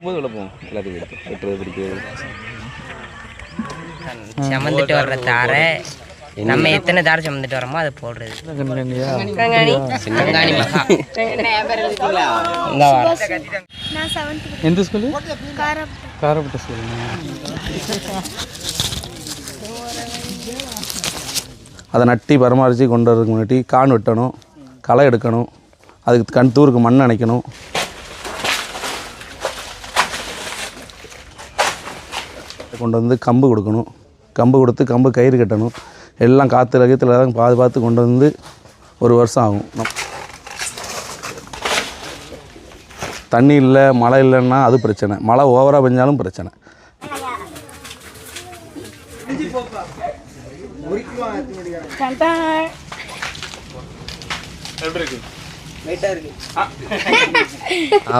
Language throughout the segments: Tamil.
எல்லாத்தையும் வெட்டுறது பிடிக்கிறது சமந்துட்டு வர்ற தாரை நம்ம எத்தனை தாரை சமந்துட்டு வரோமோ அதை போடுறது. எந்த ஸ்கூலு? காரப்பட்ட ஸ்கூல். அதை நட்டி பராமரித்து கொண்டு வரதுக்கு முன்னாடி கான் வெட்டணும், களை எடுக்கணும், அதுக்கு தூருக்கு மண் அணைக்கணும், கொண்டு வந்து கம்பு கொடுக்கணும், கம்பு கொடுத்து கம்பு கயிறு கட்டணும், எல்லாம் காற்று லகத்தில் தான் பார்த்து கொண்டு வந்து ஒரு வருஷம் ஆகும். தண்ணி இல்லை, மழை இல்லைன்னா அது பிரச்சனை, மழை ஓவராக பெஞ்சாலும் பிரச்சனை.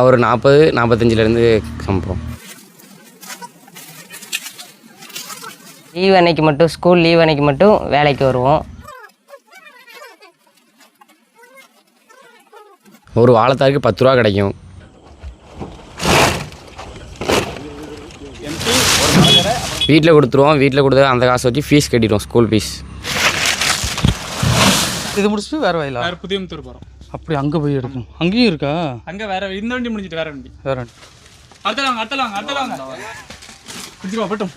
ஒரு 40-45லேருந்து சம்பளம். லீவ் அன்னைக்கு மட்டும், ஸ்கூல் லீவ் அன்னைக்கு மட்டும் வேலைக்கு வருவோம். ஒரு வாழைத்தாருக்கு 10 ரூபா கிடைக்கும். வீட்டில் கொடுத்துருவோம். வீட்டில் கொடுத்து அந்த காசை வச்சு ஃபீஸ் கட்டிடுவோம், ஸ்கூல் ஃபீஸ். இது முடிச்சுட்டு வேறு வயலா? வேறு புதியமுத்தூர் போகிறோம். அப்படி அங்கே போய் எடுக்கும். அங்கேயும் இருக்கா? அங்கே வேறு இந்த வண்டி முடிஞ்சிட்டு வேறு வண்டி. வேறு வண்டி. அடுத்தலாங்க பிடிச்சிருவா பட்டும்.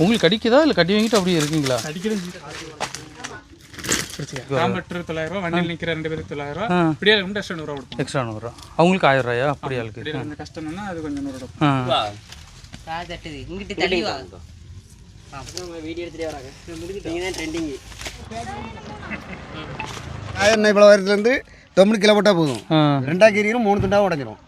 உங்களுக்கு கடிக்குதா இல்லை கட்டி வாங்கிட்டு அப்படியே இருக்கீங்களா? கிலோமீட்டர் 900 வண்டியில் நிற்கிற 2 பேருக்கு 900, இப்படியே எக்ஸ்ட்ரா 100 ரூபா கொடுப்போம். எக்ஸ்ட்ரா 100 ரூபா. அவங்களுக்கு 1000 ரூபாயா? அப்படி ஆளுக்கு கொஞ்சம் கஷ்டம்னா அது கொஞ்சம் 100 ரூபா. இவ்வளோ வருதுலேருந்து 9 கிலோ போட்டால் போதும். 2 கீரியும் 3 துண்டாக உடஞ்சிரும்.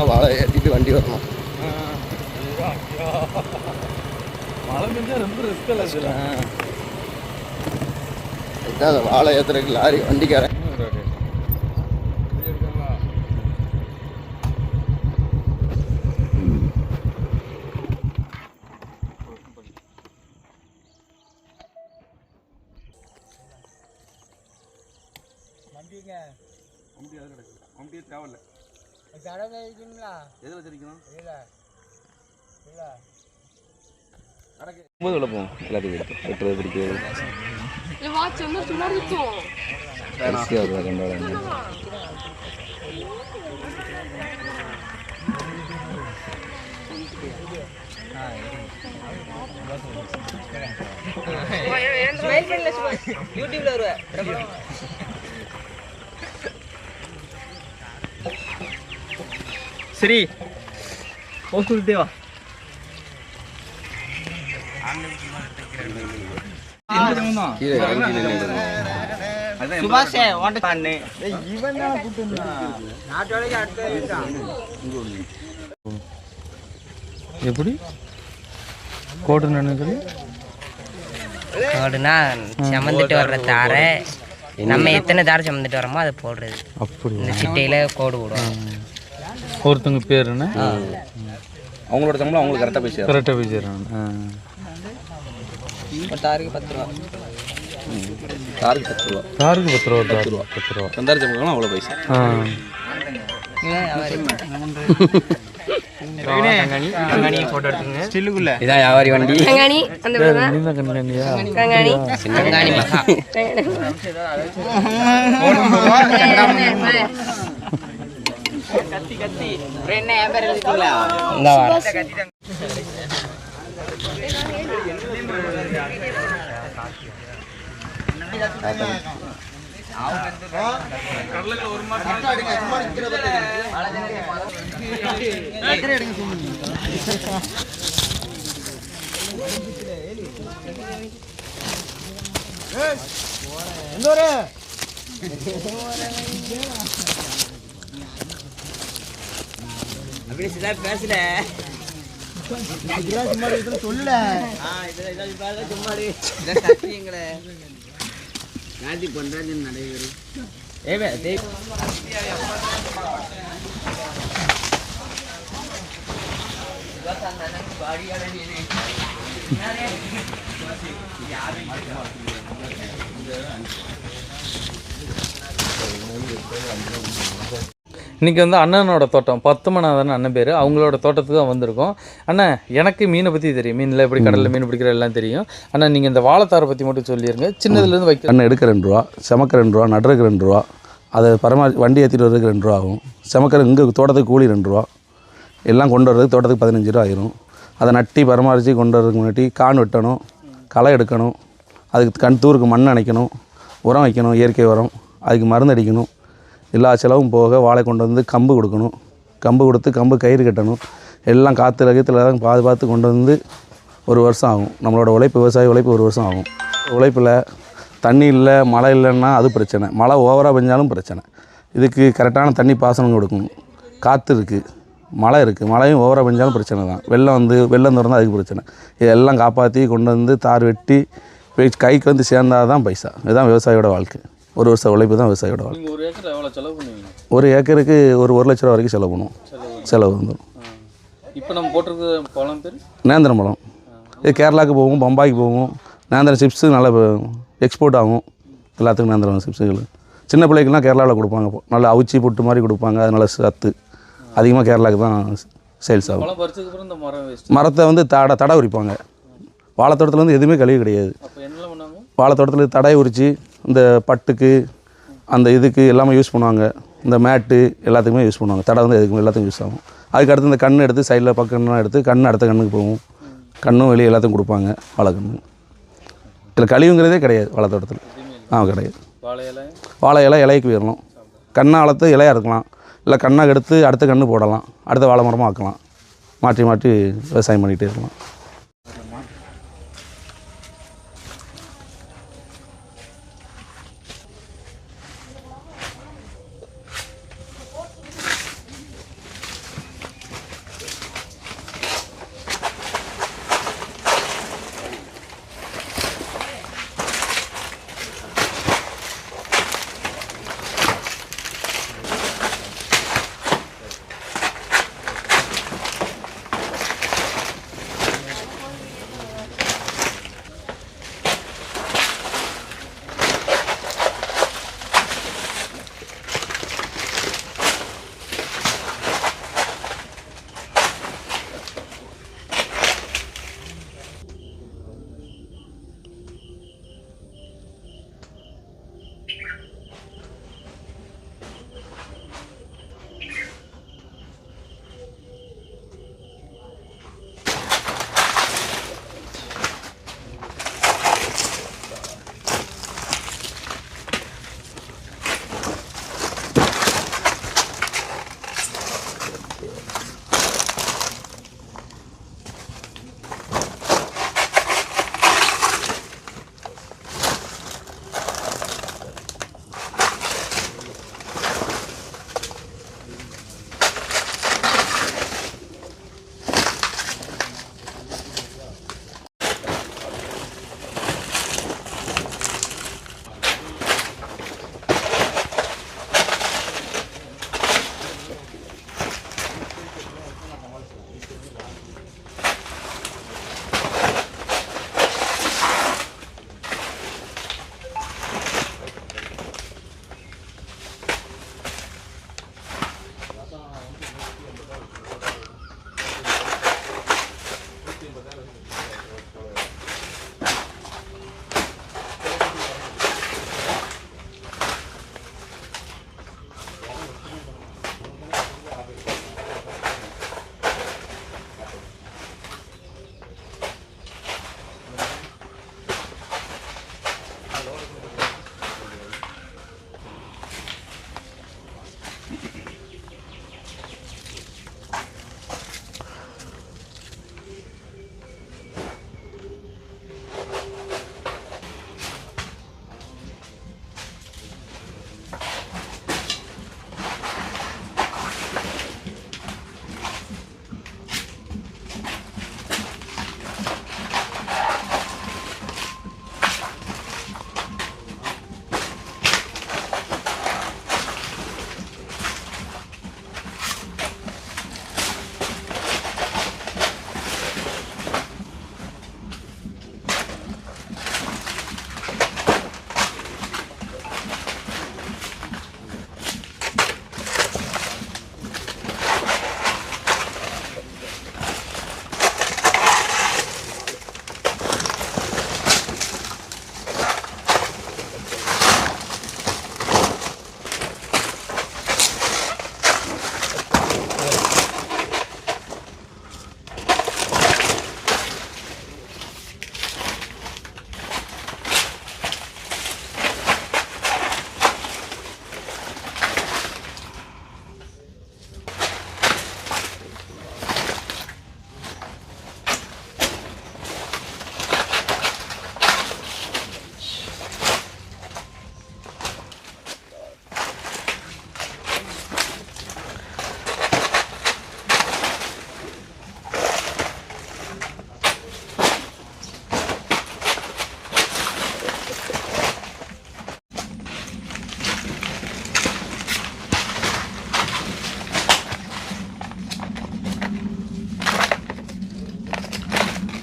வாழை ஏற்றிட்டு வண்டி வரணும். மழை பெஞ்சா ரொம்ப ரிஸ்க் இல்லை சார். வாழை ஏற்றுறதுக்கு லாரி வண்டிக்காரன் தேவையில்லை. எதில் வச்சிருக்கணும்? எல்லாத்தையும் வெட்டுறது பிடிக்கிறது சரி சொல்லிட்டே வா. எப்படி கோடு நினைக்கிறது? கோடுனா சமந்துட்டு வர்ற தாரை நம்ம எத்தனை தாரை சமந்துட்டு வரோமோ அதை போடுறது. அப்படி இந்த சிட்டையில் கோடு போடுவோம். ஒருத்தவங்க பேர் என்ன? அவங்களோட சம்பளம் அவங்களுக்கு கரெக்டாக போய் சேரும். தாருக்கு 10 ரூபா. தாருக்கு 10 ரூபா. தாருக்கு 10 ரூபா. 10 ரூபா. 10 ரூபா. சொந்தாரி சம்பளம் அவ்வளோ பைசா. போட்டோ எடுத்துங்க. ஸ்டில்லுக்குள்ள இதான் வியாபாரி வண்டி. கத்தி அப்படி சிதா பேசுற சொல்லல காந்தி பண்றாங்க நடைபெறும் இன்றைக்கி வந்து அண்ணனோட தோட்டம் பத்துமனாதன் அண்ணன் பேர், அவங்களோட தோட்டத்துக்கு தான் வந்திருக்கோம். அண்ணன் எனக்கு மீனை பற்றி தெரியும், மீனில் எப்படி கடலில் மீன் பிடிக்கிற எல்லாம் தெரியும். அண்ணா நீங்கள் இந்த வாழைத்தாரை பற்றி மட்டும் சொல்லிடுங்க. சின்னதுலேருந்து வைக்க அண்ணன் எடுக்க 2 ரூபா, செமக்க 2 ரூபா, நடுறதுக்கு 2 ரூபா, அதை வண்டி ஏற்றிட்டு வர்றதுக்கு 2 ரூபா ஆகும். செமக்கிற இங்கே தோட்டத்துக்கு கூலி 2 ரூபா, எல்லாம் கொண்டு வர்றதுக்கு தோட்டத்துக்கு 15 ரூபா ஆயிரும். அதை நட்டி பராமரித்து கொண்டு வர்றதுக்கு முன்னாடி கான் வெட்டணும், களை எடுக்கணும், அதுக்கு தூருக்கு மண் அணைக்கணும், உரம் வைக்கணும், இயற்கை உரம், அதுக்கு மருந்து அடிக்கணும். எல்லா செலவும் போக வாழை கொண்டு வந்து கம்பு கொடுக்கணும், கம்பு கொடுத்து கம்பு கயிறு கட்டணும். எல்லாம் காற்று ரகத்தில் தான் பார்த்து கொண்டு வந்து 1 வருஷம் ஆகும். நம்மளோட உழைப்பு, விவசாய உழைப்பு 1 வருஷம் ஆகும். உழைப்பில் தண்ணி இல்லை, மழை இல்லைன்னா அது பிரச்சனை, மழை ஓவராக பெஞ்சாலும் பிரச்சனை. இதுக்கு கரெக்டான தண்ணி பாசனம் கொடுக்கணும். காற்று இருக்குது, மழை இருக்குது, மழையும் ஓவராக பெஞ்சாலும் பிரச்சனை தான். வெள்ளம் திறந்தால் அதுக்கு பிரச்சனை. இதெல்லாம் காப்பாற்றி கொண்டு வந்து தார் வெட்டி கைக்கு வந்து சேர்ந்தால் தான் பைசா. இதுதான் விவசாயியோட வாழ்க்கை. 1 வருஷம் உழைப்பு தான் விவசாயியோட வாழ்க்கை. நீங்கள் 1 ஏக்கர் எவ்வளோ செலவு பண்ணுவீங்க? 1 ஏக்கருக்கு ஒரு 1 லட்ச ரூபா வரைக்கும் செலவு பண்ணுவோம். செலவு வந்துடும். இப்போ நம்ம போட்டிருக்க பழம் பேர் நேந்திரம் பழம். இது கேரளாவுக்கு போகும், பம்பாய்க்கு போகும். நேந்திரம் சிப்ஸு நல்லா எக்ஸ்போர்ட் ஆகும். எல்லாத்துக்கும் நேந்திரம் சிப்ஸுகள் சின்ன பிள்ளைக்கெல்லாம் கேரளாவில் கொடுப்பாங்க. நல்லா அவிச்சி புட்டு மாதிரி கொடுப்பாங்க. அது நல்லா சத்து அதிகமாக கேரளாவுக்கு தான் சேல்ஸ் ஆகும். பழம் பறிச்சதுக்கு அப்புறம் இந்த மரம் வேஸ்ட், மரத்தை வந்து தடை உரிப்பாங்க. வாழைத்தோட்டத்தில் வந்து எதுவுமே கழிவு கிடையாது. அப்போ என்னெல்லாம் பண்ணாங்க? வாழைத்தோட்டத்தில் தடையை உரித்து இந்த பட்டுக்கு அந்த இதுக்கு எல்லாமே யூஸ் பண்ணுவாங்க. இந்த மேட்டு எல்லாத்துக்குமே யூஸ் பண்ணுவாங்க. தடை வந்து எதுக்குமே எல்லாத்துக்கும் யூஸ் ஆகும். அதுக்கடுத்து இந்த கண் எடுத்து சைடில் பக்கம்லாம் எடுத்து அடுத்த கண்ணுக்கு போகும். கண்ணும் வெளியே எல்லாத்துக்கும் கொடுப்பாங்க வாழைக்கண்ணு. இதில் கழிவுங்கிறதே கிடையாது வாழைத்தோட்டத்தில். கிடையாது. வாழை இலைக்கு போயிடணும். கண்ணை வளர்த்து இலையாக இருக்கலாம், இல்லை கண்ணை எடுத்து அடுத்த கன்று போடலாம், அடுத்த வாழை மரமாக ஆக்கலாம். மாற்றி மாற்றி விவசாயம் பண்ணிகிட்டே இருக்கலாம்.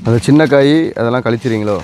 அந்த சின்ன காய் அதெல்லாம் கழிச்சிறீங்களோ?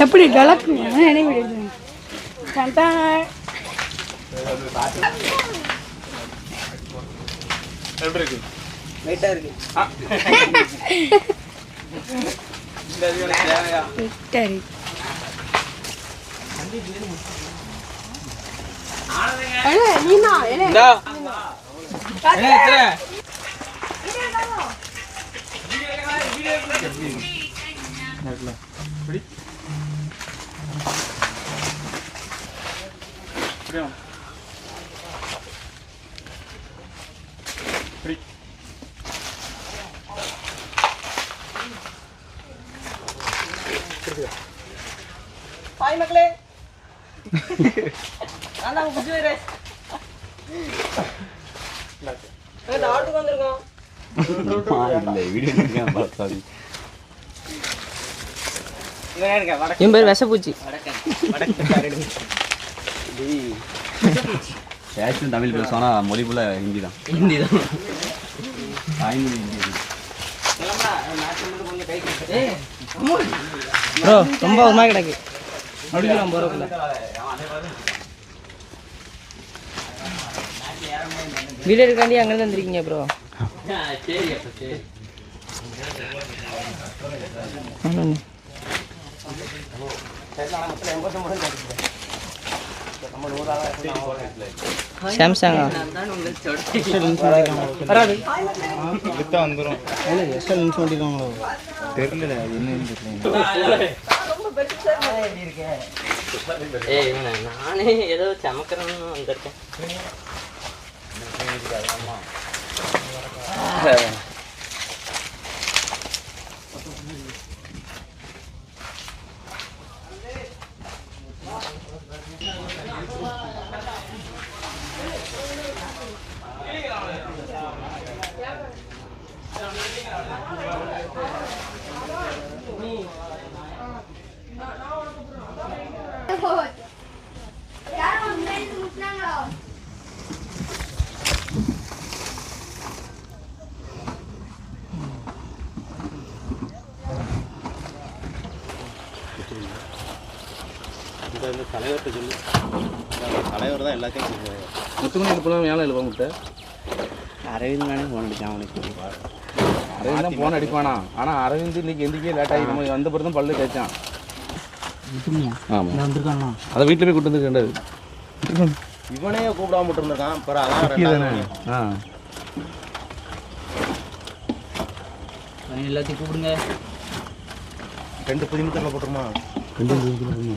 எப்படி கலக்குங்க என்ன எப்படி இருக்கு? வெயிட்டா இருக்கு. ஹாய் மக்களே. நான் தான் புஜு ரேஸ். நான் ஆட்டுக்கு வந்திருக்கோம். என் பேர் விஷப்பூச்சி. தமிழ் பேசுவானா மொழி போல ஹிந்தி தான். தாய்மொழி ஹிந்தி. ப்ரோ ரொம்ப ஒரு மாதிரி கிடக்கு. முடிக்கலாம் போறதுல. வீடியோ எடுக்காண்டி அங்கே தான் வந்துருக்கீங்க ப்ரோ. சாம்சங்கா வராது வந்துடும். தெரியல அது என்ன நானே ஏதோ சமக்கிறேன்னு வந்திருக்கேன். தலைவர் தான் எல்லாத்தையும் முத்துமணி எழுப்பலாம் வேலை எழுப்ப முட்டை. அரவிந்த் மேலே ஃபோன் அடித்தான் அவனுக்கு. அரவிந்த் தான் ஃபோன் அடிப்பானா? ஆனால் அரவிந்த் இன்னைக்கு எந்திரிக்கே லேட் ஆகி நம்ம வந்த பிறகு தான் பல்லு தேய்ச்சான். ஆமாம் அதை வீட்டில் போய் கூட்டு வந்துருக்கேன். இவனே கூப்பிடாம விட்டுருந்துருக்கான். அப்புறம் அதான் எல்லாத்தையும் கூப்பிடுங்க. 2 புதிமுத்தரில் போட்டுருமா? 2 புதிமுத்தரில்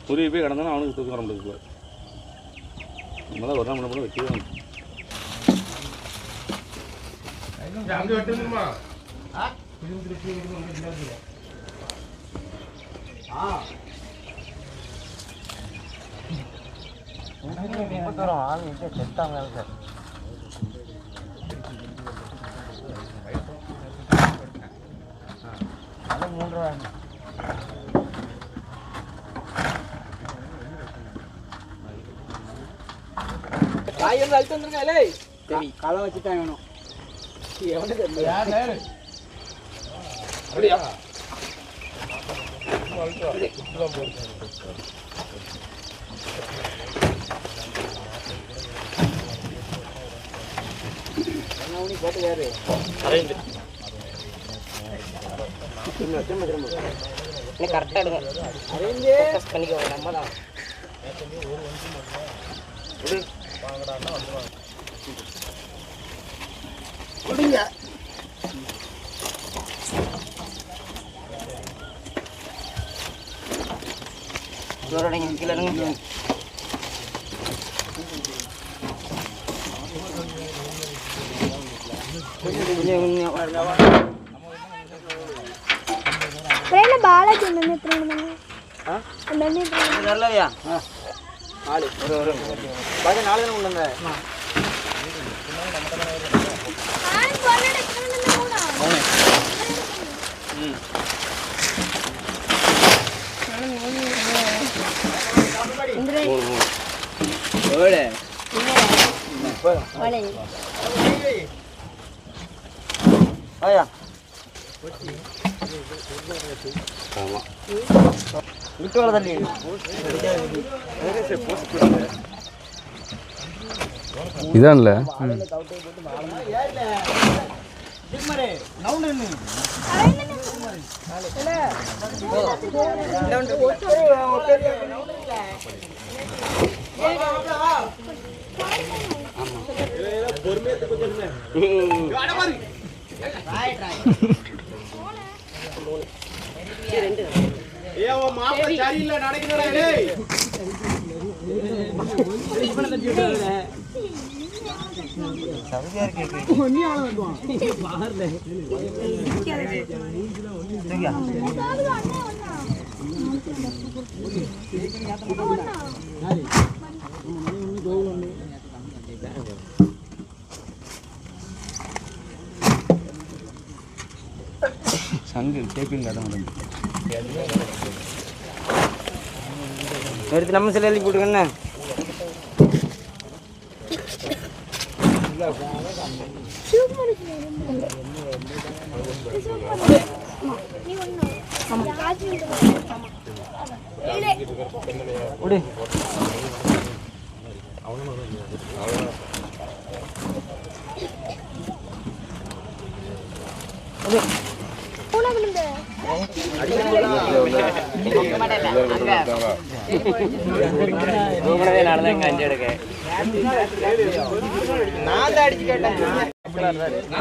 புரிய போய் கிடந்தாலும் அவனுக்கு தூக்கம் வர முடியாது. நம்மளால் ஒரு நாள் முன்ன வைக்கவே களை வச்சுட்டான் வேணும் கரெக்டாக எடுங்க ஃபோக்கஸ் பண்ணிக்கோங்க நம்ம தான் கீழே இறங்க பாலாஜி என்ன நல்லவையா நாலு ஒரு பாதி 4 தினம் உள்ளங்க இதான்ல சங்கு கேப்பிங் கடன் எடுத்து நம்ம சில எழுதி போட்டுக்கண்ணே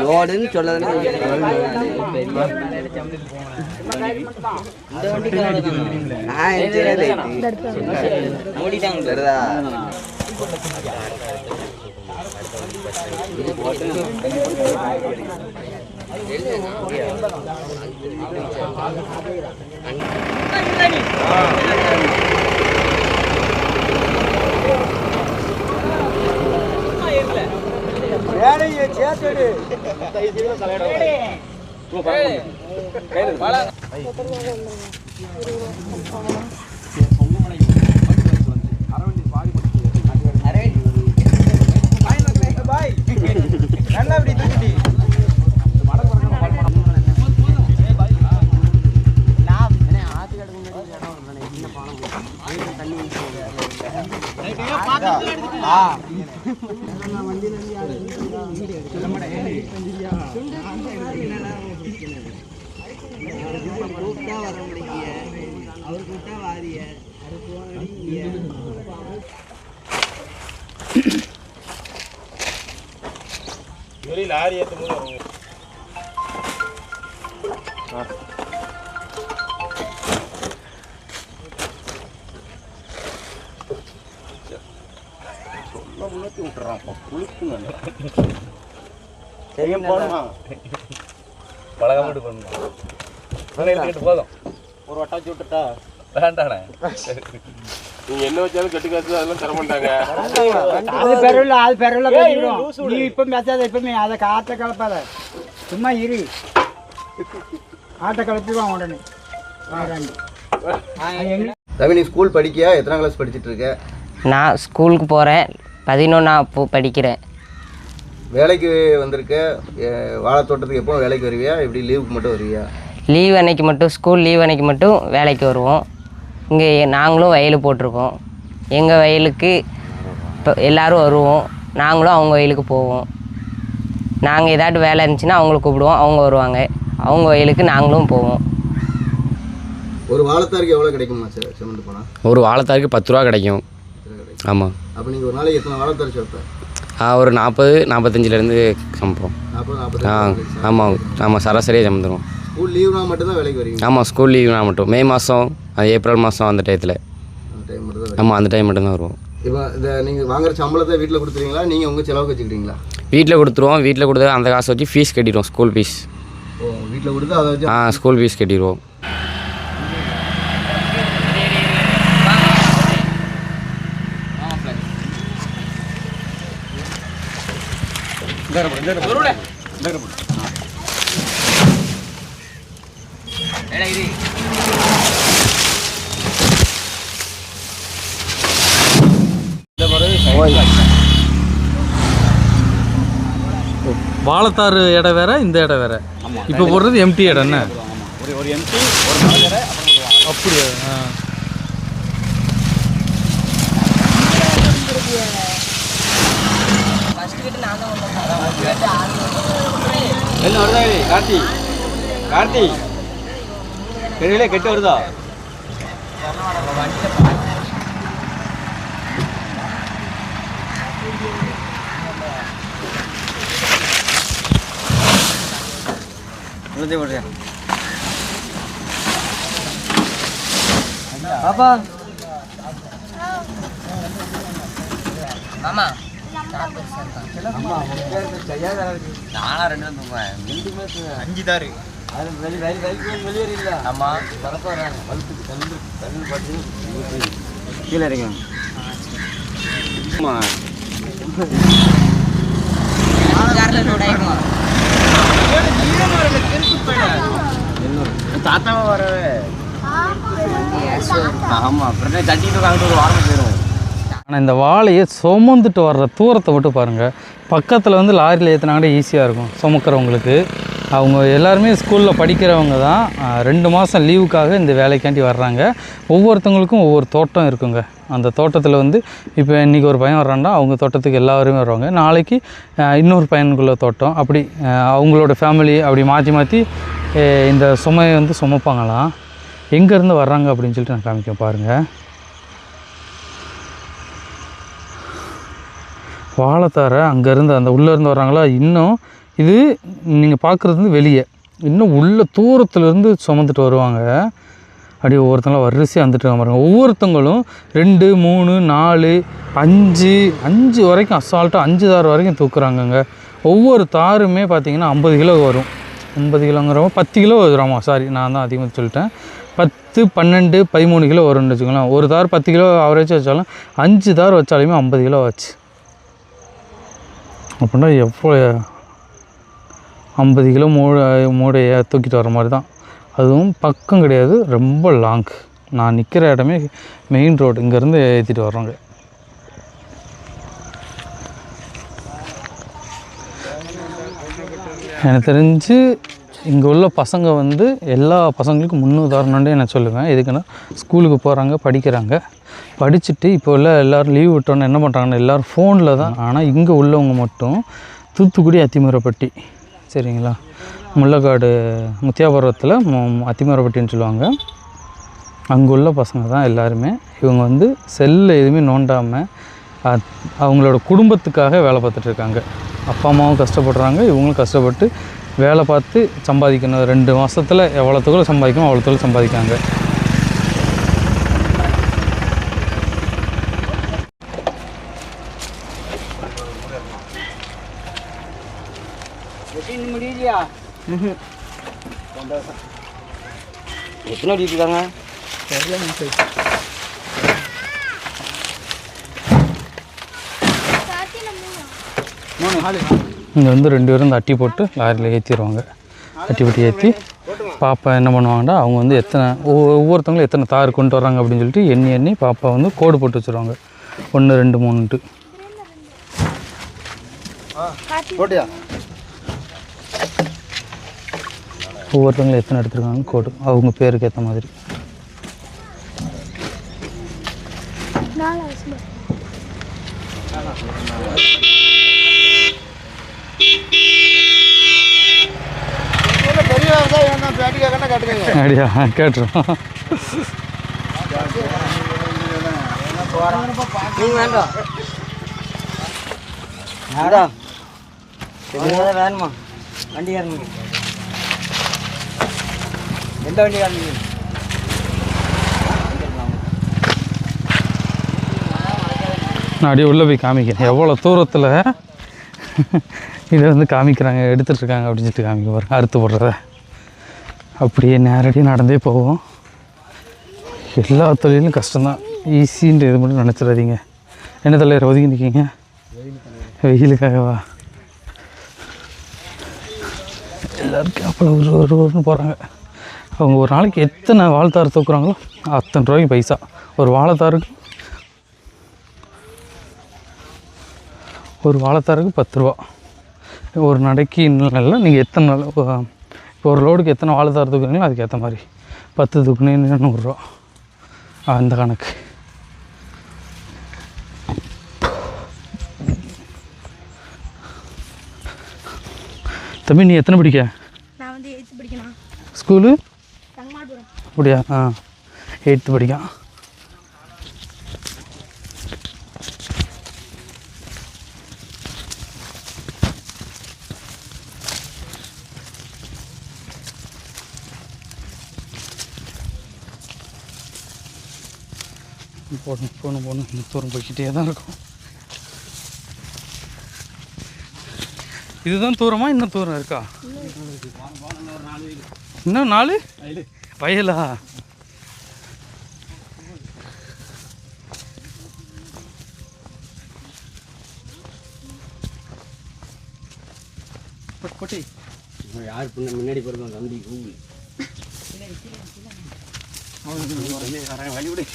லோடுன்னு சொல்லதுன்னா வேலையை சேர்த்துடு லாரி ஏற்றும் போது வரும். உணர்த்தி விட்டுறான் குளிக்குங்க தெரியும் போடுமா பழகப்பட்டு பண்ணணும். எடுத்துக்கிட்டு போதும். ஒரு வட்டாச்சு விட்டுட்டா வேண்டாண்ணே. நீங்கள் என்ன வச்சாலும் கட்டு காசு அதெல்லாம் தர மாட்டாங்க. அது பெறவில்லை கட்டிக்கிறோம். நீ இப்போ பேசாத, இப்போ அதை காற்றை கலப்பாத, சும்மா இரு. ஆட்டை கலப்பிடுவான் உடனே. ரவி, நீ ஸ்கூல் படிக்கியா? எத்தனாம் கிளாஸ் படிச்சுட்டு இருக்க? நான் ஸ்கூலுக்கு போகிறேன், 11ஆம் படிக்கிறேன். வேலைக்கு வந்திருக்க. வாழைத்தோட்டத்துக்கு எப்போ வேலைக்கு வருவியா? இப்படி லீவுக்கு மட்டும் வருவியா? லீவ் அன்னைக்கு மட்டும், ஸ்கூல் லீவ் அன்னைக்கு மட்டும் வேலைக்கு வருவோம். இங்கே நாங்களும் வயல் போட்டிருக்கோம். எங்கள் வயலுக்கு இப்போ எல்லோரும் வருவோம், நாங்களும் அவங்க வயலுக்கு போவோம். நாங்கள் ஏதாட்டு வேலை இருந்துச்சுன்னா அவங்கள கூப்பிடுவோம், அவங்க வருவாங்க. அவங்க வயலுக்கு நாங்களும் போவோம். ஒரு வாழைத்தாருக்கு எவ்வளோ கிடைக்குமா சார் சுமந்து போனால்? ஒரு வாழைத்தாருக்கு 10 ரூபா கிடைக்கும். ஆமாம். அப்போ நீங்கள் ஒரு நாளைக்கு எத்தனை வாழைத்தார் சேர்ப்பேன்? ஒரு 40-45லேருந்து சமைப்போம். 40-45. ஆமாம் ஆமாம், சராசரியாக சமைந்துடும். ஸ்கூல் லீவ்னா மட்டும்தான் வேலைக்கு வருவீங்க? ஆமாம், ஸ்கூல் லீவ்னா மட்டும். மே மாதம், ஏப்ரல் மாதம் அந்த டயத்தில். அந்த டைம் மட்டும் தான். ஆமாம், அந்த டைம் மட்டும்தான் வருவோம். இப்போ இந்த நீங்கள் வாங்குற சம்பளத்தை வீட்டில் கொடுத்துருவீங்களா? நீங்கள் உங்கள் செலவுக்கு வச்சுக்கிட்டீங்களா? வீட்டில் கொடுத்துருவோம். வீட்டில் கொடுத்து அந்த காசை வச்சு ஃபீஸ் கட்டிடுவோம், ஸ்கூல் ஃபீஸ். ஓ, வீட்டில் கொடுத்து அதை வச்சு ஸ்கூல் ஃபீஸ் கட்டிடுவோம். வாழைத்தாறு இடம் வேற, இந்த இடம் வேற. இப்போ போடுறது எம்டி இடம் என்ன? ஒரு எம்டி, ஒரு மலை அப்படியா? என்ன வருதா? கார்த்தி கார்த்தி கெடியிலே கெட்டு வருதா? பாப்பா மாமா அஞ்சு தாரு கீழே இறங்க. தாத்தாவை வரவே. ஆமாம், அப்புறம் தட்டிட்டு வாங்கிட்டு ஒரு வாரம் போயிடும். ஆனால் இந்த வாழையை சுமந்துட்டு வர்ற தூரத்தை மட்டும் பாருங்கள். பக்கத்தில் வந்து லாரியில் ஏற்றினாங்கன்னா ஈஸியாக இருக்கும் சுமக்கிறவங்களுக்கு. அவங்க எல்லாருமே ஸ்கூலில் படிக்கிறவங்க தான். 2 மாதம் லீவுக்காக இந்த வேலைக்காண்டி வர்றாங்க. ஒவ்வொருத்தவங்களுக்கும் ஒவ்வொரு தோட்டம் இருக்குங்க. அந்த தோட்டத்தில் வந்து இப்போ இன்றைக்கி ஒரு பையன் வர்றான்னா அவங்க தோட்டத்துக்கு எல்லாருமே வருவாங்க. நாளைக்கு இன்னொரு பையனுக்குள்ள தோட்டம், அப்படி அவங்களோட ஃபேமிலி அப்படி மாற்றி மாற்றி இந்த சுமையை வந்து சுமப்பாங்களாம். எங்கேருந்து வர்றாங்க அப்படின்னு சொல்லிட்டு நான் காமிக்க பாருங்கள். வாழைத்தாரை அங்கேருந்து அந்த உள்ளேருந்து வர்றாங்களா. இன்னும் இது நீங்கள் பார்க்குறது வந்து வெளியே, இன்னும் உள்ள தூரத்துலேருந்து சுமந்துட்டு வருவாங்க. அப்படியே ஒவ்வொருத்தங்களும் வரிசையாக வந்துட்டு பாருங்க. ஒவ்வொருத்தங்களும் 2, 3, 4, 5 வரைக்கும் அசால்ட்டாக 5 தார் வரைக்கும் தூக்குறாங்கங்க. ஒவ்வொரு தாருமே பார்த்திங்கன்னா 50 கிலோ வரும். 50 கிலோங்கிறவங்க 10 கிலோ வருமா? சாரி, நான் தான் அதிகமாக சொல்லிட்டேன். 10, 12, 13 கிலோ வரும்னு வச்சுக்கலாம். ஒரு தார் 10 கிலோ ஆவரேஜ் வச்சாலும் 5 தார் வச்சாலுமே 50 கிலோ ஆச்சு. அப்படின்னா எவ்வளோ 50 கிலோ மூடையை தூக்கிட்டு வர மாதிரி தான். அதுவும் பக்கம் கிடையாது, ரொம்ப லாங். நான் நிற்கிற இடமே மெயின் ரோடு, இங்கேருந்து ஏற்றிட்டு வர்றோங்க. எனக்கு தெரிஞ்சு இங்கே உள்ள பசங்க வந்து எல்லா பசங்களுக்கும் முன்னுதாரணம்னே நான் சொல்லுவேன். எதுக்குன்னா ஸ்கூலுக்கு போகிறாங்க, படிக்கிறாங்க. படிச்சுட்டு இப்போ உள்ள எல்லோரும் லீவ் விட்டோன்னு என்ன பண்ணுறாங்கன்னா எல்லோரும் ஃபோனில் தான். ஆனால் இங்கே உள்ளவங்க மட்டும் தூத்துக்குடி அத்திமரப்பட்டி, சரிங்களா, முள்ளக்காடு முத்தியாபுரத்தில் அத்திமரப்பட்டின்னு சொல்லுவாங்க. அங்கே உள்ள பசங்க தான் எல்லாருமே. இவங்க வந்து செல்லில் எதுவுமே நோண்டாமல் அவங்களோட குடும்பத்துக்காக வேலை பார்த்துட்ருக்காங்க. அப்பா அம்மாவும் கஷ்டப்படுறாங்க, இவங்களும் கஷ்டப்பட்டு வேலை பார்த்து சம்பாதிக்கணும். 2 மாதத்தில் எவ்வளோத்துக்குள்ள சம்பாதிக்கணும் அவ்வளோத்துக்குள்ள சம்பாதிக்காங்க. முடியலையா? எத்தனை அடி இருக்காங்க? இங்கே வந்து 2 பேரும் இந்த அட்டி போட்டு லாரியில் ஏற்றிடுவாங்க. அட்டி போட்டு ஏற்றி பாப்பா என்ன பண்ணுவாங்கன்னா அவங்க வந்து ஒவ்வொருத்தவங்களும் எத்தனை தார் கொண்டு வர்றாங்க அப்படின்னு சொல்லிட்டு எண்ணி பாப்பா வந்து கோடு போட்டு வச்சுருவாங்க. 1 2 3ன்ட்டு. போட்டியா? ஒவ்வொருத்தவங்களும் எத்தனை எடுத்துருக்காங்க கோடு அவங்க பேருக்கு ஏற்ற மாதிரி. பெரிய விவசாயம் தான் பேட்டி கேட்கணும் கேட்டுக்கங்க. அப்படியா? கேட்டுருவோம். நீங்கள் வேண்டாம் வேணுமா? வண்டிக்காரங்க எந்த வண்டிக்காரங்க? நான் அப்படியே உள்ளே போய் காமிக்கிறேன் எவ்வளோ தூரத்தில் இதை வந்து காமிக்கிறாங்க, எடுத்துகிட்ருக்காங்க அப்படின்னு சொல்லிட்டு காமிக்க பாருங்க. அறுத்து போடுறத அப்படியே நேரடியாக நடந்தே போவோம். எல்லா தொழிலும் கஷ்டம்தான், ஈஸின்ற இது மட்டும் நினச்சிடாதீங்க. என்ன தலைவர் ஒதுங்கி நிற்கிங்க? வெயிலுக்காகவா? எல்லாருக்கும் அப்போ ஒருன்னு போகிறாங்க. அவங்க ஒரு நாளைக்கு எத்தனை வாழைத்தார் தூக்குறாங்களோ அத்தனை ரூபாய்க்கு பைசா. ஒரு வாழைத்தாருக்கு 10 ரூபா. ஒரு நடைக்கு இன்னும் இல்லை. நீங்கள் எத்தனை நாள் இப்போ ஒரு லோடுக்கு எத்தனை வாழைத்தார் தூக்குறீங்களோ அதுக்கேற்ற மாதிரி 10 தூக்குனீங்கன்னா 100 ரூபா. அந்த கணக்கு. தம்பி நீ எத்தனை படிக்க? நான் வந்து 8th படிக்கணும். ஸ்கூலு தங்கமாடுபுரம். அப்படியா? 8th படிக்கான். போகணும் இன்னும் தூரம் போய்கிட்டே தான் இருக்கும். இதுதான் தூரமா? இன்னும் தூரம் இருக்கா? இன்னும் 4 வயலா? போட்டி யார் முன்னாடி போகிறோம் தம்பி கூகுள் வழிவிடு.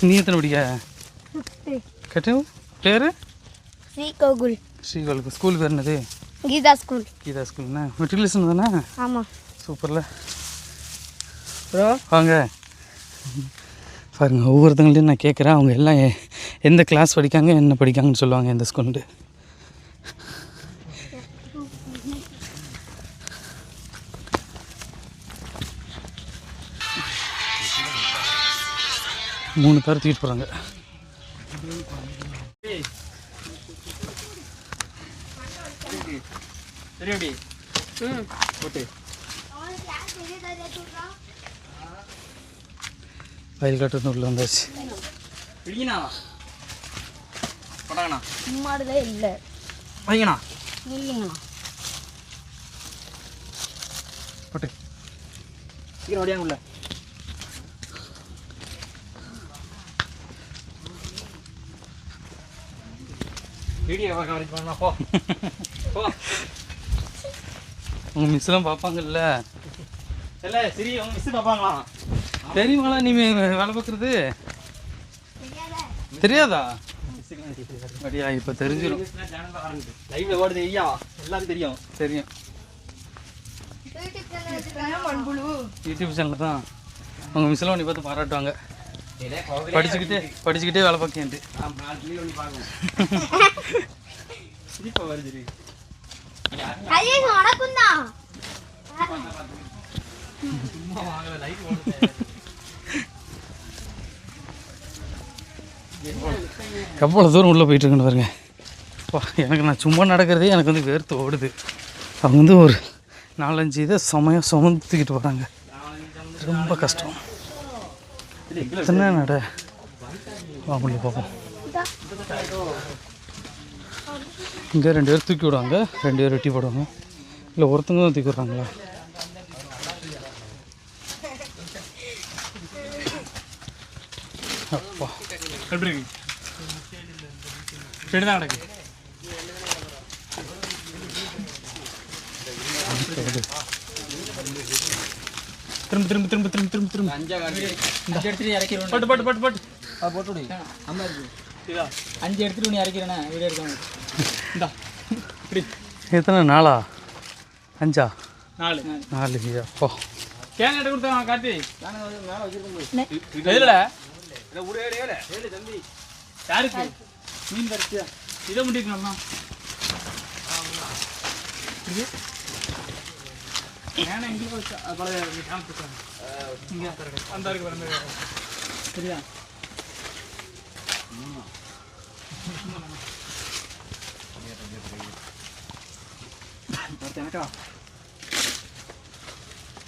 நீ எத்தனை படிக்க? கேட்ட பேர்? ஸ்ரீகோகுல். ஸ்ரீகோகுல். ஸ்கூல் பேர் என்னது? கீதா ஸ்கூல். கீதா ஸ்கூல்ண்ணா. மெட்ரிகுலேஷன் தானே? ஆமாம். சூப்பரில் ப்ரோ வாங்க பாருங்கள். ஒவ்வொருத்தங்கள்ட்டையும் நான் கேட்குறேன், அவங்க எல்லாம் எந்த கிளாஸ் படிக்காங்க என்ன படிக்காங்கன்னு சொல்லுவாங்க எந்த ஸ்கூல்ட்டு. மூணு பேர் தூக்கிட்டு போகிறாங்க. வயல் காட்டு உள்ள வந்தாச்சு. சும்மாடுதே இல்லை. வைங்கண்ணா இல்லைங்கண்ணா. போட்டு சீக்கிரம் ஓடியாங்க உள்ள. உங்கள் மிஸ்லாம் பார்ப்பாங்கல்ல. இல்லை சரி, அவங்க மிஸ் பார்ப்பாங்களா? தெரியுமாங்களா நீ வேலை பார்க்குறது? தெரியாதா? அப்படியா? இப்போ தெரிஞ்சிடும். லைவ்ல ஓடுது ஐயா, எல்லாரும் தெரியும். தெரியும். யூடியூப் சேனல் தான். உங்கள் மிஸ்லாம் நீ பார்த்து பாராட்டுவாங்க. படிச்சுக்கிட்டே வேலை பார்க்கேன்ட்டு. எவ்வளோ தூரம் உள்ளே போயிட்டுருக்குன்னு பாருங்க. எனக்கு நான் சும்மா நடக்கிறதே எனக்கு வந்து வேர்த்து ஓடுது. அவங்க வந்து ஒரு 4-5 இதை சமயம் சுமந்துக்கிட்டு வராங்க. ரொம்ப கஷ்டம். எத்தனை நட வாங்க பார்ப்போம். இங்கே 2 பேர் தூக்கி விடுவாங்க, 2 பேர் வெட்டி போடுவாங்க. இல்லை ஒருத்தங்க தான் தூக்கி விட்றாங்களா? அப்பா எப்படி இருக்கு? இப்படி தான் கிடக்கு. திரும்ப திரும்ப திரும்ப திரும்ப திரும்ப திரும்ப பட்டு பட்டு பட்டு பட்டு போட்டு அம்மா இருக்கு. 5 எடுத்துட்டு நீ இறக்கிறேண்ணா வீடியோ எடுக்கணும். இந்தா இப்படி எத்தனை நாளா? 5 4 அப்பா. கேன் எடுத்து கொடுத்தா காட்டி எதுல யாருக்கு மீன் கரைச்சியா இதை முடிக்கணும்னா ஏன்னா எங்களுக்கு பழைய இங்கே அந்த இருக்கு சரியா?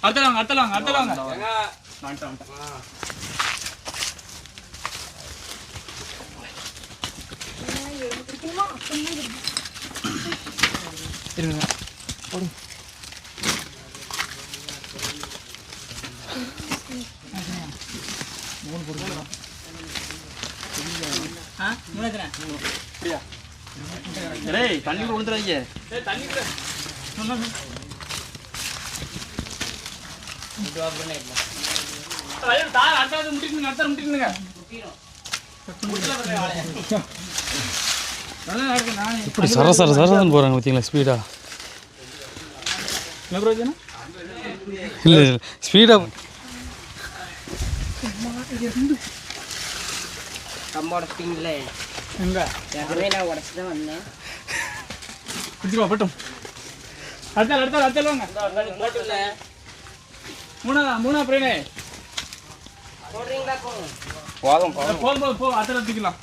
அடுத்தலாங்க இருங்க தண்ணி விழுந்துறாங்க. இப்படி சரசரன்னு போகிறாங்க பார்த்தீங்களா ஸ்பீடாக? இல்லை ஸ்பீடாக கம்ப உடச்சிட்டிங்களே. எங்க நான் உடச்சி தான் வந்தேன். பிடிச்சிக்கோ பட்டும். அடுத்த வாங்க. மூணா பிரேனே போடுறீங்களா? போதும் போ அடுத்த தூக்கலாம்.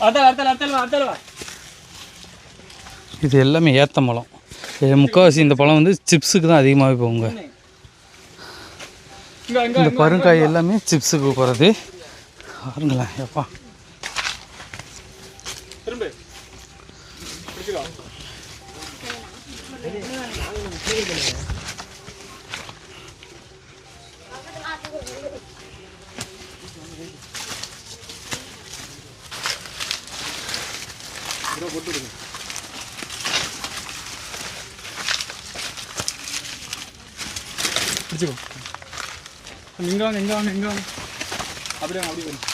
அடுத்த இது எல்லாமே ஏற்ற பழம். முக்கால்வாசி இந்த பழம் வந்து சிப்ஸுக்கு தான் அதிகமாகவே போகுங்க. இந்த பருங்காய் எல்லாமே சிப்ஸுக்கு போகிறது. பாருங்களேன் எப்பா. திரும்ப பிடிச்சிக்கோ. பிடிச்சிக்கோ. இங்கே வாங்க அப்படியே அப்படி வரும்.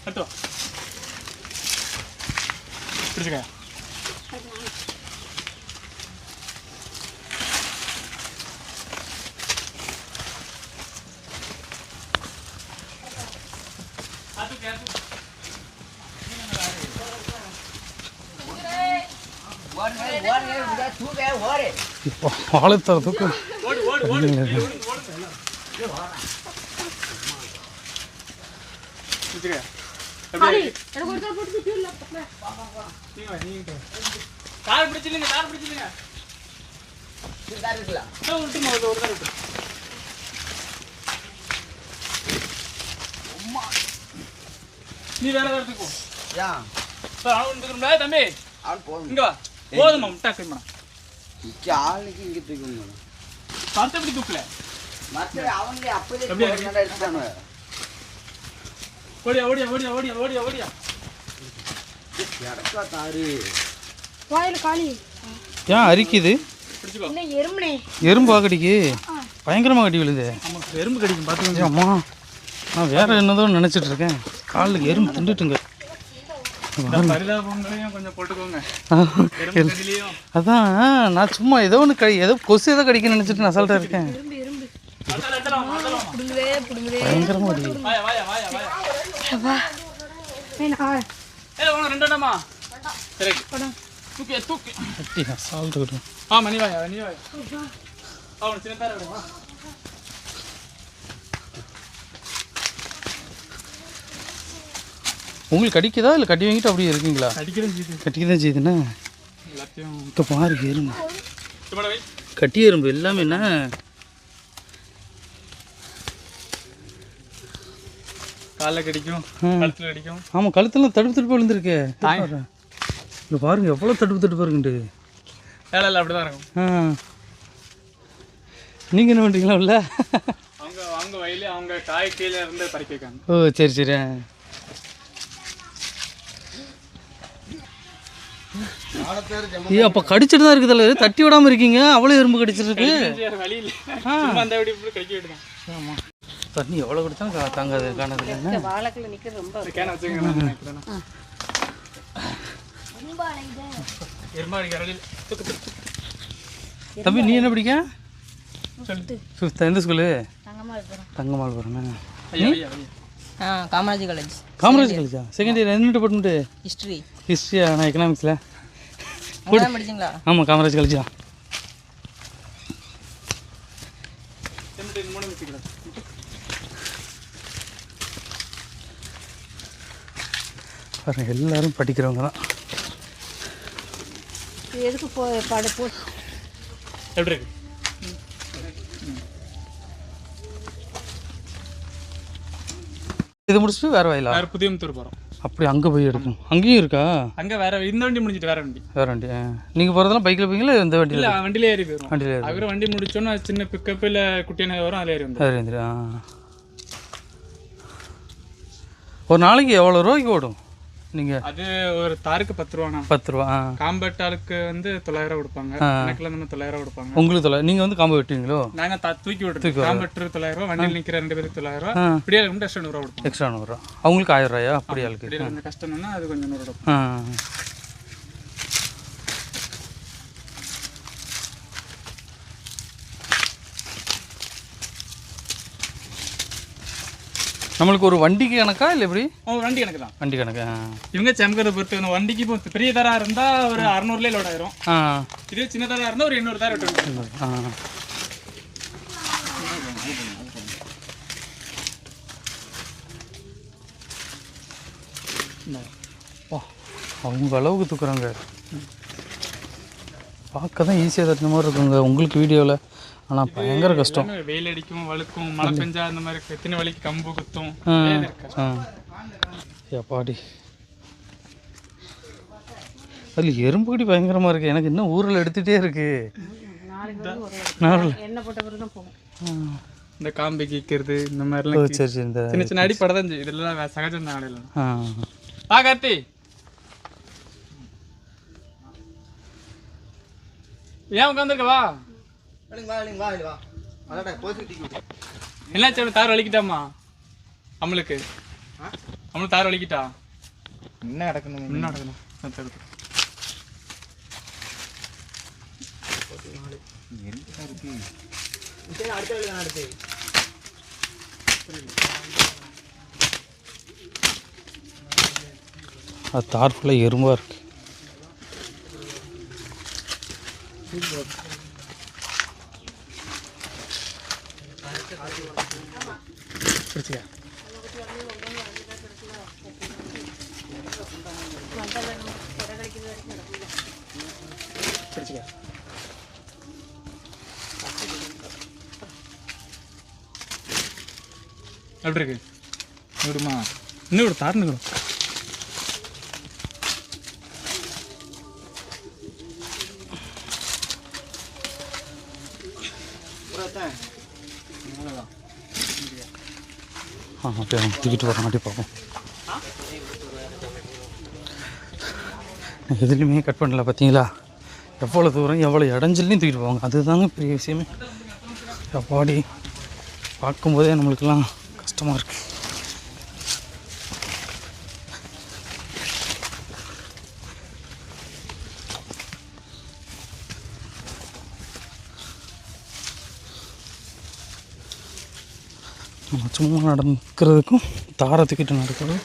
அடுத்து பிடிச்சிக்க. இப்போ வாழைத்தர தூக்கு கார் பிடிச்சிருங்க. நீ வேற இடத்துக்கு போ. தம்பி இங்க வா. போதுமா முட்டா கிளம்பா. ஆளுக்கு இங்கே தூக்கணும். எப்படி தூக்கல ஓடியா. ஏன் அரிக்குது? எறும்பு கடிக்கு பயங்கரமாக கட்டி விழுது. எறும்பு கடிக்கும் பார்த்து. அம்மா நான் வேற என்னதோ நினச்சிட்டு இருக்கேன். காலுக்கு எறும்பு திண்டுட்டுங்க. கொஞ்சம் போட்டுக்கோங்க. அதான் நான் சும்மா ஏதோ ஒன்று ஏதோ கொசு ஏதோ கடிக்க நினச்சிட்டு நான் அசால்ட்டாக இருக்கேன். பயங்கரமாக அடிக்குது. உங்களுக்கு கடிக்குதா இல்லை கட்டி வாங்கிட்டு அப்படியே இருக்கீங்களா? கட்டிக்க தான் செய்யுதுண்ணா. இப்போ பாரு எறும்பு, கட்டி எறும்பு எல்லாமே என்ன காலில் கடிக்கும், கழுத்தில் கடிக்கும். ஆமாம், கழுத்தெல்லாம் தடுப்பு விழுந்துருக்கு. இங்கே பாருங்க எவ்வளோ தடுப்பு இருக்குண்டு. வேலை இல்லை, அப்படி தான் இருக்கும். நீங்கள் என்ன பண்ணுறீங்களா உள்ள? அவங்க வயலே அவங்க காய் கீழே இருந்து பறிக்க வைக்காங்க. ஓ சரி சரி. அப்போ கடிச்சிட்டு தான் இருக்குதுல்ல, தட்டி விடாமல் இருக்கீங்க. அவ்வளோ எறும்பு கடிச்சிருக்கு. வழி இல்லை, சும்மா அந்த அப்படி இப்படி கடிக்க விட்டுதான். ஆமாம், தண்ணி எவ்வளோ குடித்தாலும் தாங்காது, காணாது. வாழைக்குள்ள நிற்கிறது ரொம்ப கேன வச்சுக்கோங்க. எருமாடி கரடியில் தம்பி நீ என்ன படிக்க? சொல்லிட்டு 5th எந்த ஸ்கூலு? தங்கமால் போகிறேன். காமராஜ் காலேஜ். காமராஜ் காலேஜா? செகண்ட் இயர் என்ன டிபார்ட்மெண்ட்டு? ஹிஸ்ட்ரியா? நான் எக்கனாமிக்ஸில். படிச்சிங்களா? ஆமாம், காமராஜ் காலேஜ் தான். பாருங்க எல்லாரும் படிக்கிறவங்க தான். எதுக்கு போ எப்படி இருக்கு? இது முடிச்சுட்டு வேறு வயலா? வேறு புதியமுத்தூர் போகிறோம். அப்படி அங்கே போய் எடுக்கணும். அங்கேயும் இருக்கா? அங்கே வேற இந்த வண்டி முடிஞ்சிட்டு வேற வண்டி. நீங்கள் போகிறதெல்லாம் பைக்கில் போவீங்களா இந்த வண்டியில்? இல்லை, வண்டியிலே ஏறி போயிடும். வண்டியில் ஏறி அதுக்கு வண்டி முடிச்சோன்னா சின்ன பிக்கப் இல்லை குட்டியான வரும், அதில் ஏறி வந்து. வந்துரு. ஒரு நாளைக்கு எவ்வளோ ரூபாய்க்கு ஓடும் நீங்கள்? அது ஒரு தாருக்கு 10 ரூபாண்ணா. 10 ரூபா. காம்பட் ஆளுக்கு வந்து 900 கொடுப்பாங்க. எனக்குலாம் நம்ம 900 கொடுப்பாங்க. உங்களுக்கு 900. நீங்கள் வந்து காம்போ வெட்டுவீங்களோ? நாங்கள் தூக்கி விட்டுருக்கோம். காம்பட் 900, வண்டியில் நிற்கிற 2 பேருக்கு 900, இப்படியே மட்டும் எக்ஸ்ட்ரா 100 ரூபா கொடுப்போம். எக்ஸ்ட்ரா 100 ரூபா. அவங்களுக்கு 1000 ரூபாயா? அப்படி ஆளுக்கு இப்படி கொஞ்சம் கஷ்டம்னா அது கொஞ்சம் 100 ரூபா. நம்மளுக்கு ஒரு வண்டிக்கு கணக்கா இல்லை எப்படி? வண்டி கணக்கு தான். வண்டி கணக்கு. இவங்க செம்கரை பொறுத்து வண்டிக்கு இப்போ பெரிய தரா இருந்தால் ஒரு 600லே லோட் ஆயிரும். இதே சின்ன தரா இருந்தால் ஒரு 800 தான் விட்டு. அவங்க அளவுக்கு தூக்குறாங்க. பார்க்க தான் ஈஸியாக தட்டின மாதிரி இருக்குங்க உங்களுக்கு வீடியோவில். ஆனால் பயங்கர கஷ்டம். வெயில் அடிக்கும், வழுக்கும், மழை பெஞ்சா அந்த மாதிரி எத்தனை வலிக்கு கம்பு குத்தும். பாடி அதில் எறும்பு கடி பயங்கரமாக இருக்குது. எனக்கு இன்னும் ஊரில் எடுத்துகிட்டே இருக்கு. இந்த காம்பு கீக்கிறது இந்த மாதிரிலாம். சரி சரி. இந்த சின்ன சின்ன அடிப்படை தான் இதெல்லாம் சகஜம் தான். ஆடையில கார்த்தி ஏன் உட்காந்துருக்கவா? என்னாச்சு? தார் வலிக்கிட்டாமா? நம்மளுக்கு தார் வலிக்கிட்டா? என்ன நடக்கணும்? அது தார் ஃபுல்லாக எறும்பாக இருக்கு. எப்படி இருக்கு? விடுமா? இன்னும் ஒரு தாருந்துக்கணும். அப்படியே தூக்கிட்டு வர மாட்டி பார்ப்போம். எதுலேயுமே கட் பண்ணல பார்த்தீங்களா? எவ்வளோ தூரம் எவ்வளோ இடைஞ்சல்லையும் தூக்கிட்டு போவாங்க. அதுதாங்க பெரிய விஷயமே. பாடி பார்க்கும்போதே நம்மளுக்கெல்லாம் கஷ்டமாக இருக்குது. நம்ம சும்மா நடக்கிறதுக்கும் தாரத்துக்கிட்ட நடக்கிறது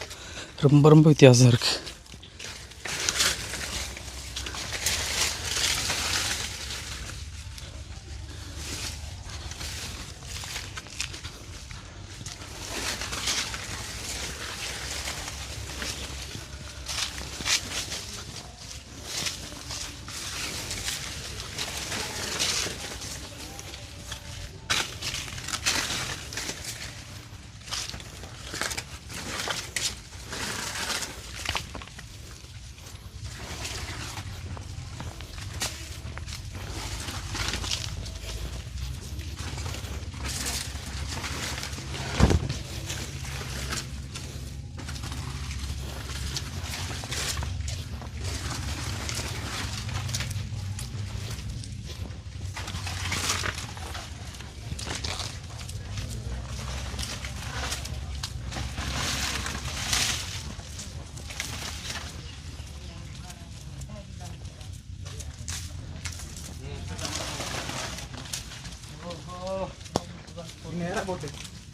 ரொம்ப ரொம்ப வித்தியாசம் இருக்குது.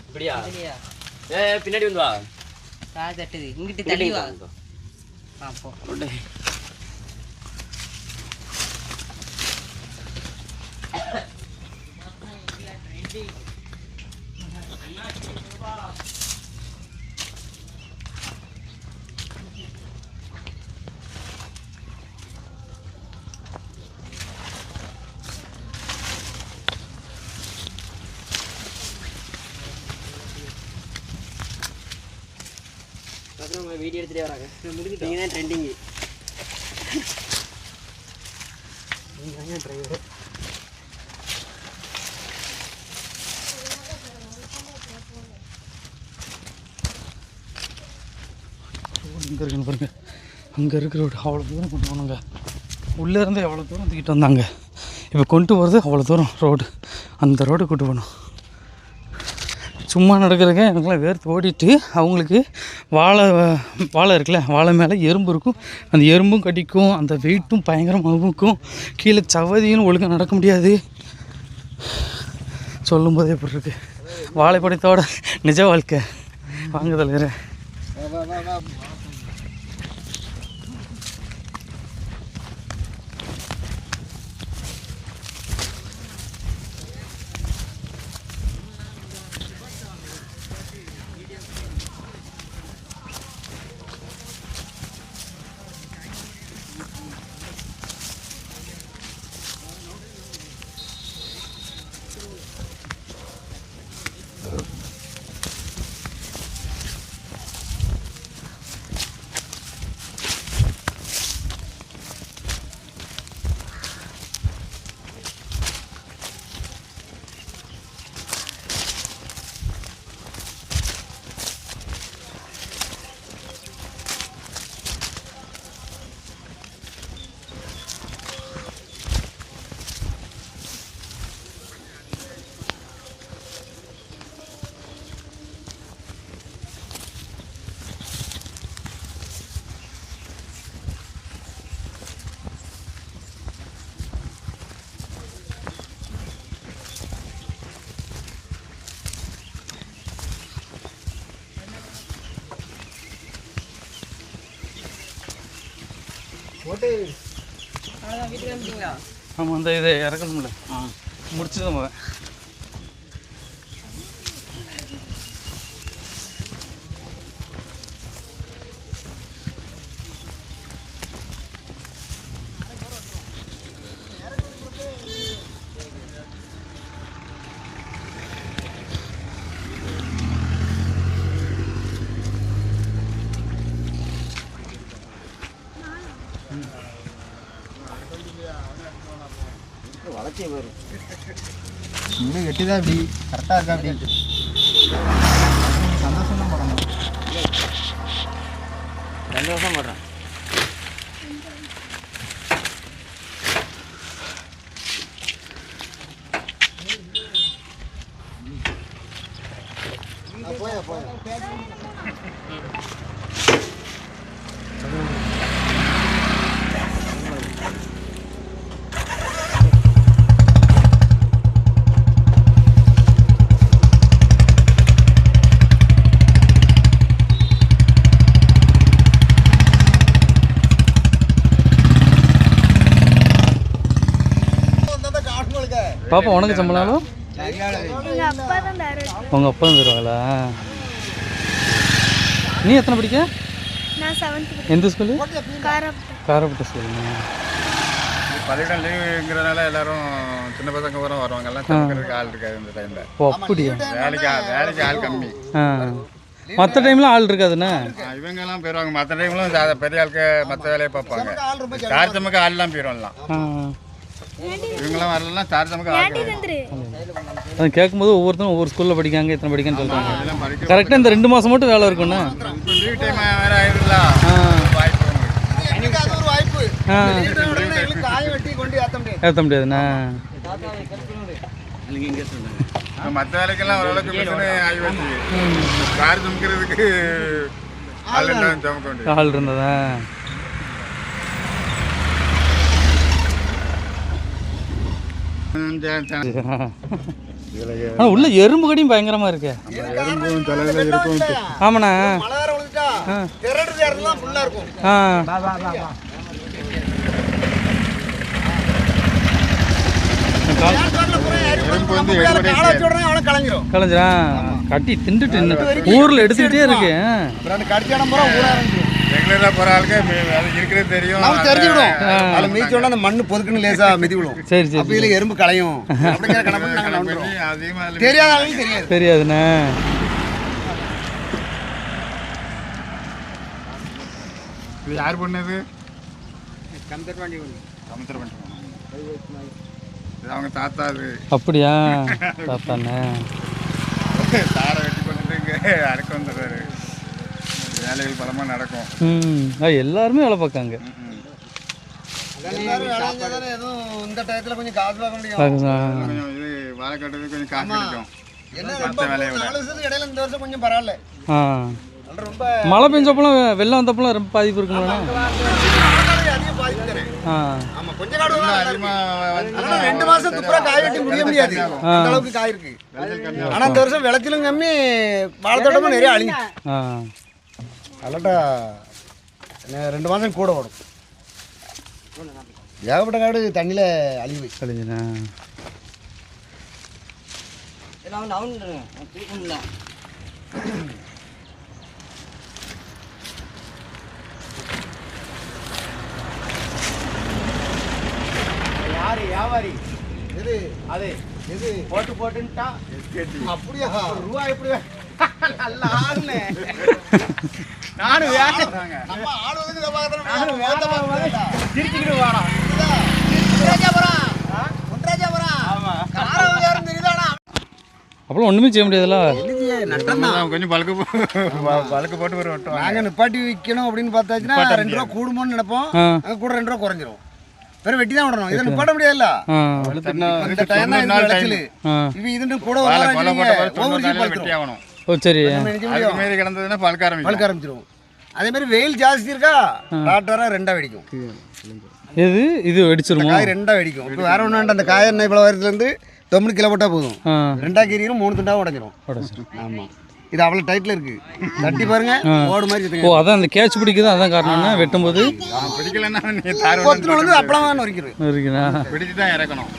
இப்படியா பின்னாடி வந்து வா காது தட்டுது இங்கிட்டு தள்ளி வா போ வீடியோ எடுத்துகிட்டே வராங்க நீங்கள் தான் ட்ரெண்டிங்கு நீங்கள் டிரைவர் இங்கே இருக்குன்னு பாருங்க, அங்கே இருக்கிற ரோடு அவ்வளோ தூரம் கொண்டு போனாங்க. உள்ளேருந்து எவ்வளோ தூரம் தூக்கிட்டு வந்தாங்க, இப்போ கொண்டு போகிறது அவ்வளோ தூரம் ரோடு. அந்த ரோடு கூட்டு போகணும். சும்மா நடக்கிறதுக்கு எனக்குலாம் வேர்த்து ஓடிட்டு அவங்களுக்கு வாழை இருக்குல்ல, வாழை மேலே எறும்பு இருக்கும். அந்த எறும்பும் கடிக்கும், அந்த வெயிட்டும் பயங்கரமாக இருக்கும். கீழே சவதியும் ஒழுங்காக நடக்க முடியாது. சொல்லும்போதே எப்படி இருக்கு வாழைப்படத்தோட நிஜ வாழ்க்கை. வாங்குதல் வேறு. ஆமாம், அந்த இதை இறக்கணும்ல, முடிச்சு நம்ம இன்னும் வெட்டிதான் அப்படி கரெக்டாக இருக்கா அப்படி சந்தோஷம் தான் போடணும். 2 வருஷம் போடுறேன். பாப்பா உனக்கு சம்பளம் அப்பா தான் தராரு. உங்கள் அப்பா தருவாங்களா? நீ எத்தனை படிக்க? நான் 7th எந்த ஸ்கூலு? காரப்பட்ட ஸ்கூலுங்க. பள்ளிக்கூடம் லீவுங்கிறதுனால எல்லாரும் சின்ன பசங்க வரும் வருவாங்க. எல்லாம் சமைக்கிறதுக்கு ஆள் இருக்காது இந்த டைமில். ஓ அப்படியா? வேலைக்கு ஆள் கம்மி. மற்ற டைமில் ஆள் இருக்காதுண்ணே. இவங்கெல்லாம் போயிடுவாங்க. மற்ற டைம்லும் பெரிய ஆளுக்கு மற்ற வேலையை பார்ப்பாங்க. சார் சமைக்க ஆள்லாம் போயிடும்லாம். இவங்கெல்லாம் வரலாம். சார் சமைக்க ஆள் அது கேட்கும்போது ஒவ்வொருத்தரும் ஒவ்வொரு ஸ்கூலில் படிக்காங்க, எத்தனை படிக்கன்னு சொல்கிறாங்க. கரெக்டாக இந்த 2 மாதம் மட்டும் வேலை இருக்குண்ணே. லீவ் டைம் வேறு ஆயிடுங்களா, வாய்ப்பு ஒரு வாய்ப்பு. காய வெட்டி கொண்டு ஏற்ற முடியாதுண்ணா. மற்ற வேலைக்கெல்லாம் ஓரளவுக்கு மிஷினு ஆகி வச்சு கார் சமைக்கிறதுக்கு ஆள் சமைக்க வேண்டியது. ஆள் இருந்ததா? ஆனால் உள்ள எறும்பு கடியும் பயங்கரமாக இருக்கு. ஆமாண்ணா. கலைஞ்சிரா கட்டி திண்டுட்டு ஊரில் எடுத்துக்கிட்டே இருக்கு. ரெகுலராக போகிற ஆளுக்கு அது இருக்கிறது தெரியும், தெரிஞ்சுக்கிடும். அதில் மீச்சோட அந்த மண்ணு பொதுக்குன்னு லேசாக மிதி விடும். சரி சரி. அப்போ இதில் எறும்பு களையும் அப்படிங்கிற கணக்கு நாங்கள் நம்புறோம். தெரியாத ஆளுக்கு தெரியாது. தெரியாதுண்ணே. இது யார் பண்ணது? அவங்க தாத்தா. அது அப்படியா? தாத்தாண்ணே தாரை வெட்டி கொண்டுட்டு அடக்க வந்துடுறாரு. வேலைகள் பலமாக நடக்கும். எல்லாருமே வேலை பார்க்காங்க. இந்த டயத்தில் கொஞ்சம் காசு பார்க்க முடியும். இது வாழை கட்டுறது கொஞ்சம் காசு கிடைக்கும். இடையில இந்த வருஷம் கொஞ்சம் பரவாயில்ல. ரொம்ப மழை பெஞ்சப்பெல்லாம் வெள்ளம் வந்தப்பெல்லாம் ரொம்ப பாதிப்பு இருக்குங்களா? அதிக பாதிப்பு தரேன். ஆமாம், கொஞ்சம் காடு அதிகமாக 2 மாதத்துக்கு பூரா காய் வெட்டி முடிய முடியாது. அந்த அளவுக்கு காய் இருக்கு. ஆனால் இந்த வருஷம் விளைச்சலும் கம்மி, வாழைத்தோட்டமும் நிறைய அழிஞ்சு. அல்லாட்டா 2 மாதம் கூட ஓடும். ஏகப்பட்ட காடு தண்ணியில் அழிவு அழிஞ்சுண்ணா. யாரு வியாபாரி? எது அது எது போட்டு போட்டுன்ட்டா அப்படியா? ரூபா எப்படி நல்ல ஆளுன்னு நானும் நம்ம ஆளுவதுக்கு திருச்சிக்கிட்டு வாடா. அப்புறம் ஒன்றுமே செய்ய முடியாதுல்ல. கொஞ்சம் பழுக்கு போட்டு ஒரு வட்டம் நாங்கள் நிப்பாட்டி விற்கணும் அப்படின்னு பார்த்தாச்சுன்னா 2 ரூபா கூடுமோன்னு நினைப்போம். அங்கே கூட 2 ரூபா குறைஞ்சிரும். வெறும் வெட்டி தான் விடணும். இதை நிப்பாட்ட முடியாதுல்ல. இந்த டைம் தான் விளைச்சல். இப்போ இது கூட வெட்டி ஆகணும். ஓ சரி. மாரி கிடந்ததுன்னா பழுக்க ஆரம்பிச்சிடும். அதே மாதிரி வெயில் ஜாஸ்தி இருக்கா, டாக்டரா 2ஆ வெடிக்கும். எது இது வெடிச்சிருமா? காய் 2ஆ வெடிக்கும். இப்போ வேற ஒன்று வேண்டாம். அந்த காய் என்ன இவ்வளோ வருதுலேருந்து 9 கிலோ போட்டால் போதும். 2ஆ கீரியும் 3 துண்டாக உடஞ்சிரும். ஆமாம், இது அவ்வளோ டைட்டில் இருக்கு. தட்டி பாருங்க, ஓடு மாதிரி. ஓ அதான் அந்த கேட்ச் பிடிக்குது, அதான் காரணம்னா வெட்டும்போது பிடிக்கலன்னா கொத்துன வந்து அப்பளம் இருக்குண்ணா. பிடிச்சி தான் இறக்கணும்.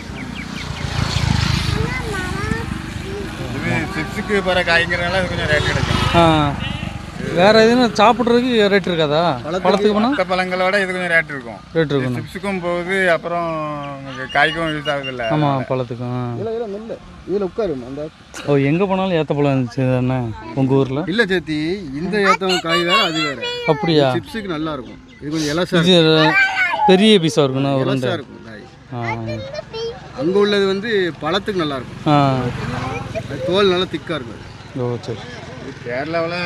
இது சிப்ஸுக்கு போகிற காய்ங்கிறனால அது கொஞ்சம் ரேட் கிடைக்கும். வேற எதுவும் சாப்பிட்றதுக்கு ரேட் இருக்காதா? பழத்துக்கு போனால் பழங்களோட இது கொஞ்சம் ரேட் இருக்கும். ரேட் இருக்கும். சிப்ஸுக்கும் போகுது, அப்புறம் காய்க்கும் யூஸ் ஆகுது இல்லை. ஆமாம், பழத்துக்கும். இதில் உட்காரு. அந்த ஓ எங்கே போனாலும் ஏற்ற பழம் இருந்துச்சு தானே உங்கள் ஊரில்? இல்லை சேத்தி, இந்த ஏற்ற காய் வேறு அது வேறு. அப்படியா? சிப்ஸுக்கு நல்லா இருக்கும். இது கொஞ்சம் எலசா, இது பெரிய பீஸாக இருக்குண்ணா. ஒரு இருக்கும் காய். அங்கே உள்ளது வந்து பழத்துக்கு நல்லா இருக்கும். தோல் நல்லா திக்காக இருக்கும். ஓ சரி. கேரளாவில்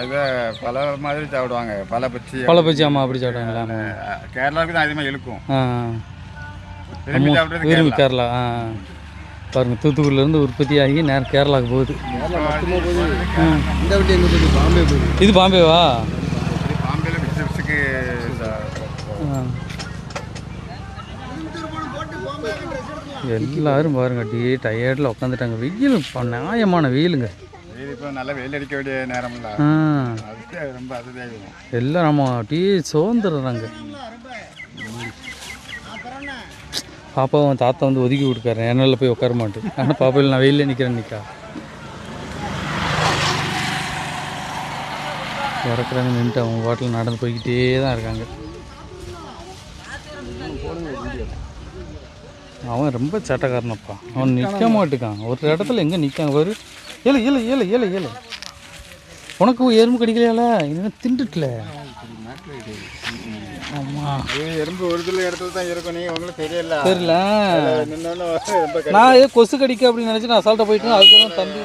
இதை பல மாதிரி சாப்பிடுவாங்க. பழ பச்சி. ஆமாம், அப்படி சாப்பிடுவாங்களா? கேரளாவுக்கு தான் அதிகமாக இழுக்கும். விரும்பி கேரளா. பாருங்கள், தூத்துக்குடியிலேருந்து உற்பத்தி ஆகி நேரம் கேரளாவுக்கு போகுது. இந்த வண்டி எங்கே போகுது? பாம்பே போகுது. இது பாம்பேவா? பாம்பேல பிஸ்னஸுக்கு எல்லாரும் பாருங்க, அப்படியே டயர்டில் உட்காந்துட்டாங்க. வெயில் நியாயமான வெயிலுங்க. இப்போ நல்லா வெயில் அடிக்க வேண்டிய நேரம் இல்லை. அதுக்கு ரொம்ப அதுதான் எல்லாம் நம்ம அப்படியே சோர்ந்துடுறாங்க. பாப்பாவும் தாத்தா வந்து ஒதுக்கி கொடுக்காரு, என்னால் போய் உட்கார மாட்டேன். ஆனால் பாப்பாவில் நான் வெயிலில் நிற்கிறேன். நிற்கா இறக்குறாங்க, நின்றுட்டு அவங்க பாட்டில் நடந்து போய்கிட்டே தான் இருக்காங்க. அவன் ரொம்ப சேட்டைக்காரனப்பா. அவன் நிற்க மாட்டுக்கான் ஒரு இடத்துல. எங்கே நிற்காங்க பாரு. ஏழு ஏழு ஏழு ஏழு ஏழு. உனக்கு எறும்பு கடிக்கலையால? இன்னும் திண்டுட்டல. ஆமாம், எறும்பு ஒரு சில இடத்துல தான் இருக்கும். நீங்கள் உங்களுக்கு தெரியல. நான் கொசு கடிக்க அப்படின்னு நினச்சி நான் அசால்ட்டாக போயிட்டு அதுக்கப்புறம் தம்பி